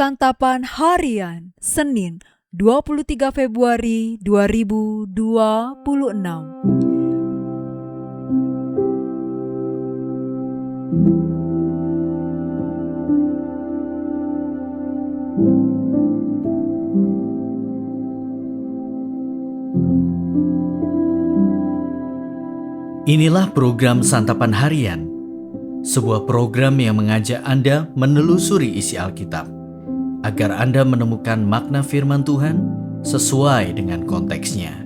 Santapan Harian Senin 23 Februari 2026. Inilah program Santapan Harian, sebuah program yang mengajak Anda menelusuri isi Alkitab, agar Anda menemukan makna firman Tuhan sesuai dengan konteksnya.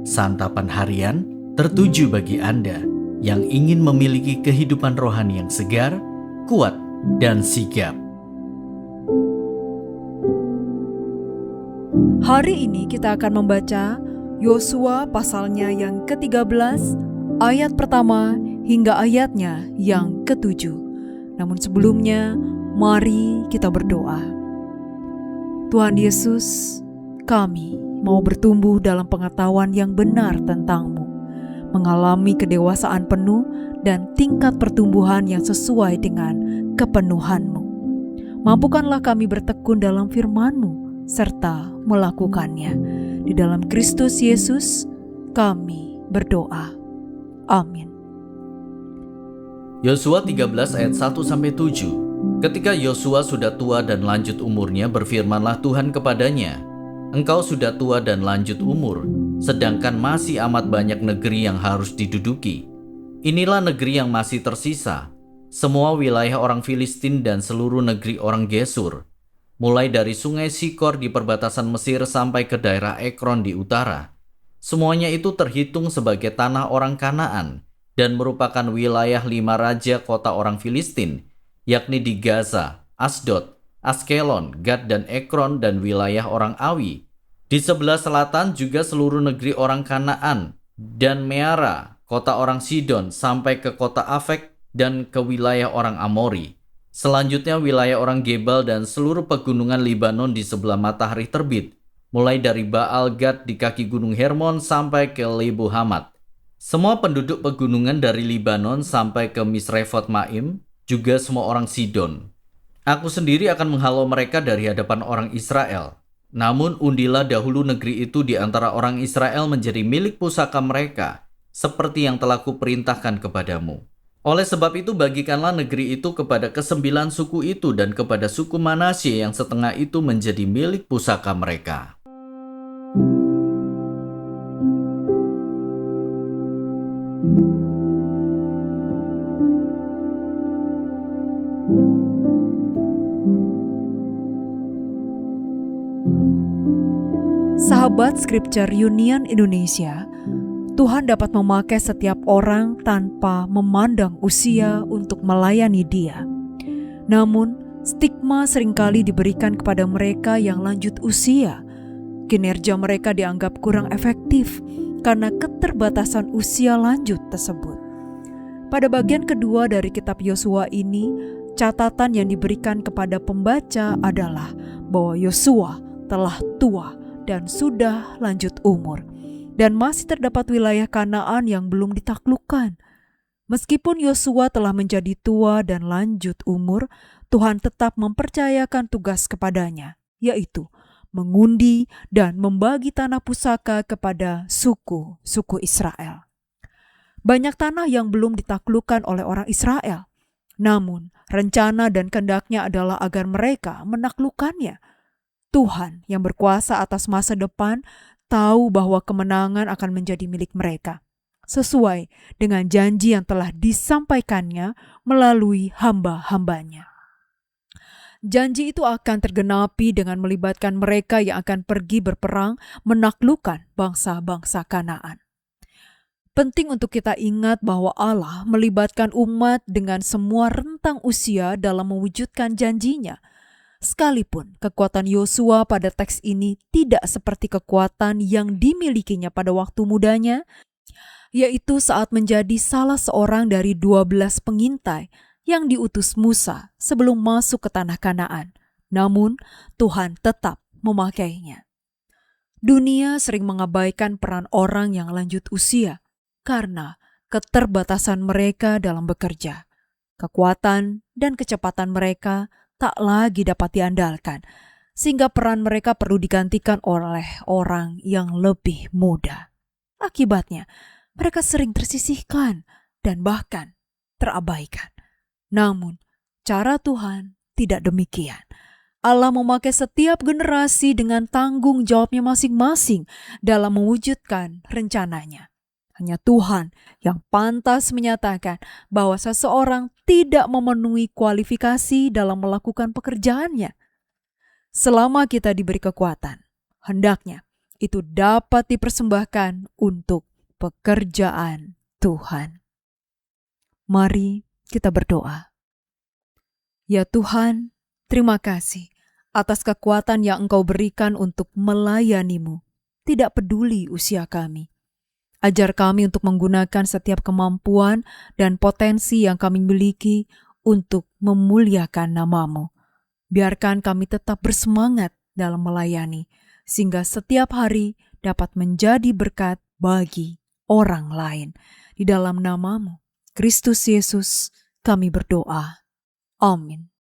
Santapan Harian tertuju bagi Anda yang ingin memiliki kehidupan rohani yang segar, kuat, dan sigap. Hari ini kita akan membaca Yosua pasalnya yang ke-13, ayat pertama hingga ayatnya yang ke-7. Namun sebelumnya, mari kita berdoa. Tuhan Yesus, kami mau bertumbuh dalam pengetahuan yang benar tentang-Mu, mengalami kedewasaan penuh dan tingkat pertumbuhan yang sesuai dengan kepenuhan-Mu. Mampukanlah kami bertekun dalam firman-Mu serta melakukannya. Di dalam Kristus Yesus, kami berdoa. Amin. Yosua 13 ayat 1-7. Ketika Yosua sudah tua dan lanjut umurnya, berfirmanlah Tuhan kepadanya, "Engkau sudah tua dan lanjut umur, sedangkan masih amat banyak negeri yang harus diduduki. Inilah negeri yang masih tersisa, semua wilayah orang Filistin dan seluruh negeri orang Gesur, mulai dari sungai Sikor di perbatasan Mesir sampai ke daerah Ekron di utara. Semuanya itu terhitung sebagai tanah orang Kanaan dan merupakan wilayah 5 raja kota orang Filistin, yakni di Gaza, Asdod, Askelon, Gad dan Ekron, dan wilayah orang Awi. Di sebelah selatan juga seluruh negeri orang Kanaan dan Meara, kota orang Sidon, sampai ke kota Afek dan ke wilayah orang Amori. Selanjutnya wilayah orang Gebal dan seluruh pegunungan Libanon di sebelah matahari terbit, mulai dari Baal Gad di kaki gunung Hermon sampai ke Lebo Hamat. Semua penduduk pegunungan dari Libanon sampai ke Misrefot Maim, juga semua orang Sidon. Aku sendiri akan menghalau mereka dari hadapan orang Israel. Namun undilah dahulu negeri itu di antara orang Israel menjadi milik pusaka mereka, seperti yang telah kuperintahkan kepadamu. Oleh sebab itu bagikanlah negeri itu kepada ke-9 suku itu dan kepada suku Manasye yang setengah itu menjadi milik pusaka mereka." Sahabat Scripture Union Indonesia, Tuhan dapat memakai setiap orang tanpa memandang usia untuk melayani Dia. Namun, stigma seringkali diberikan kepada mereka yang lanjut usia. Kinerja mereka dianggap kurang efektif karena keterbatasan usia lanjut tersebut. Pada bagian kedua dari kitab Yosua ini, catatan yang diberikan kepada pembaca adalah bahwa Yosua telah tua dan sudah lanjut umur, dan masih terdapat wilayah Kanaan yang belum ditaklukkan. Meskipun Yosua telah menjadi tua dan lanjut umur, Tuhan tetap mempercayakan tugas kepadanya, yaitu mengundi dan membagi tanah pusaka kepada suku-suku Israel. Banyak tanah yang belum ditaklukkan oleh orang Israel, namun rencana dan kehendaknya adalah agar mereka menaklukkannya. Tuhan yang berkuasa atas masa depan tahu bahwa kemenangan akan menjadi milik mereka, sesuai dengan janji yang telah disampaikannya melalui hamba-hambanya. Janji itu akan tergenapi dengan melibatkan mereka yang akan pergi berperang menaklukkan bangsa-bangsa Kanaan. Penting untuk kita ingat bahwa Allah melibatkan umat dengan semua rentang usia dalam mewujudkan janjinya. Sekalipun kekuatan Yosua pada teks ini tidak seperti kekuatan yang dimilikinya pada waktu mudanya, yaitu saat menjadi salah seorang dari 12 pengintai yang diutus Musa sebelum masuk ke tanah Kanaan. Namun Tuhan tetap memakainya. Dunia sering mengabaikan peran orang yang lanjut usia karena keterbatasan mereka dalam bekerja. Kekuatan dan kecepatan mereka tak lagi dapat diandalkan, sehingga peran mereka perlu digantikan oleh orang yang lebih muda. Akibatnya, mereka sering tersisihkan dan bahkan terabaikan. Namun, cara Tuhan tidak demikian. Allah memakai setiap generasi dengan tanggung jawabnya masing-masing dalam mewujudkan rencananya. Hanya Tuhan yang pantas menyatakan bahwa seseorang tidak memenuhi kualifikasi dalam melakukan pekerjaannya. Selama kita diberi kekuatan, hendaknya itu dapat dipersembahkan untuk pekerjaan Tuhan. Mari kita berdoa. Ya Tuhan, terima kasih atas kekuatan yang Engkau berikan untuk melayani-Mu, tidak peduli usia kami. Ajar kami untuk menggunakan setiap kemampuan dan potensi yang kami miliki untuk memuliakan nama-Mu. Biarkan kami tetap bersemangat dalam melayani, sehingga setiap hari dapat menjadi berkat bagi orang lain. Di dalam nama-Mu, Kristus Yesus, kami berdoa. Amin.